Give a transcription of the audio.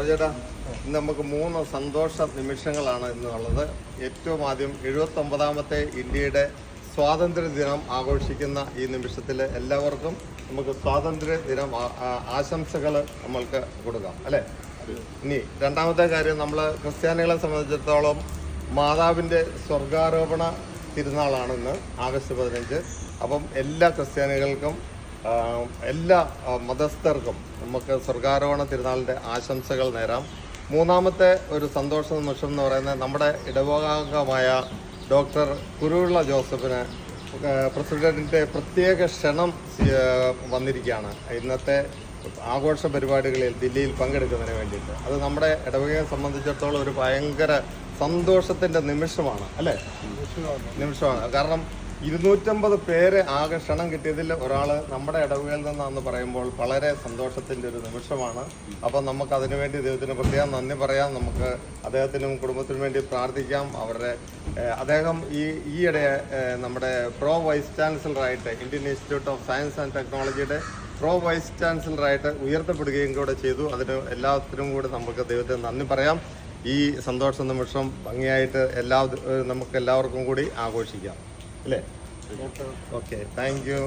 ചേട്ടാ, ഇന്ന് നമുക്ക് 3 സന്തോഷ നിമിഷങ്ങളാണ് ഇന്നുള്ളത്. ഏറ്റവും ആദ്യം 79ാമത്തെ ഇന്ത്യയുടെ സ്വാതന്ത്ര്യ ദിനം ആഘോഷിക്കുന്ന ഈ നിമിഷത്തിൽ എല്ലാവർക്കും നമുക്ക് സ്വാതന്ത്ര്യ ദിനം ആശംസകൾ നമ്മൾക്ക് കൊടുക്കാം അല്ലേ. ഇനി രണ്ടാമത്തെ കാര്യം, നമ്മൾ ക്രിസ്ത്യാനികളെ സംബന്ധിച്ചിടത്തോളം മാതാവിൻ്റെ സ്വർഗാരോപണ തിരുനാളാണ് ഇന്ന്, ആഗസ്റ്റ് 15. അപ്പം എല്ലാ ക്രിസ്ത്യാനികൾക്കും എല്ലാ മതസ്ഥർക്കും നമുക്ക് സ്വർഗാരോഹണ തിരുനാളിൻ്റെ ആശംസകൾ നേരാം. മൂന്നാമത്തെ ഒരു സന്തോഷ നിമിഷം എന്ന് പറയുന്നത്, നമ്മുടെ ഇടവകാംഗമായ ഡോക്ടർ കുരുവിള ജോസഫിന് പ്രസിഡന്റിൻ്റെ പ്രത്യേക ക്ഷണം വന്നിരിക്കുകയാണ് ഇന്നത്തെ ആഘോഷ പരിപാടികളിൽ ദില്ലിയിൽ പങ്കെടുക്കുന്നതിന് വേണ്ടിയിട്ട്. അത് നമ്മുടെ ഇടവകയെ സംബന്ധിച്ചിടത്തോളം ഒരു ഭയങ്കര സന്തോഷത്തിൻ്റെ നിമിഷമാണ് അല്ലേ, നിമിഷമാണ്. കാരണം 250 പേര് ആകെ ക്ഷണം കിട്ടിയതിൽ ഒരാൾ നമ്മുടെ ഇടവകയിൽ നിന്നാണെന്ന് പറയുമ്പോൾ വളരെ സന്തോഷത്തിൻ്റെ ഒരു നിമിഷമാണ്. അപ്പം നമുക്ക് അതിനുവേണ്ടി ദൈവത്തിന് പ്രത്യേകം നന്ദി പറയാം. നമുക്ക് അദ്ദേഹത്തിനും കുടുംബത്തിനും വേണ്ടി പ്രാർത്ഥിക്കാം. അദ്ദേഹം ഈയിടെ നമ്മുടെ പ്രോ വൈസ് ചാൻസലറായിട്ട്, Indian institute of science and ടെക്നോളജിയുടെ പ്രോ വൈസ് ചാൻസലറായിട്ട് ഉയർത്തപ്പെടുകയും കൂടെ ചെയ്തു. അതിന് എല്ലാത്തിനും കൂടെ നമുക്ക് ദൈവത്തിന് നന്ദി പറയാം. ഈ സന്തോഷ നിമിഷം ഭംഗിയായിട്ട് നമുക്ക് എല്ലാവർക്കും കൂടി ആഘോഷിക്കാം അല്ലേ. Okay, thank you.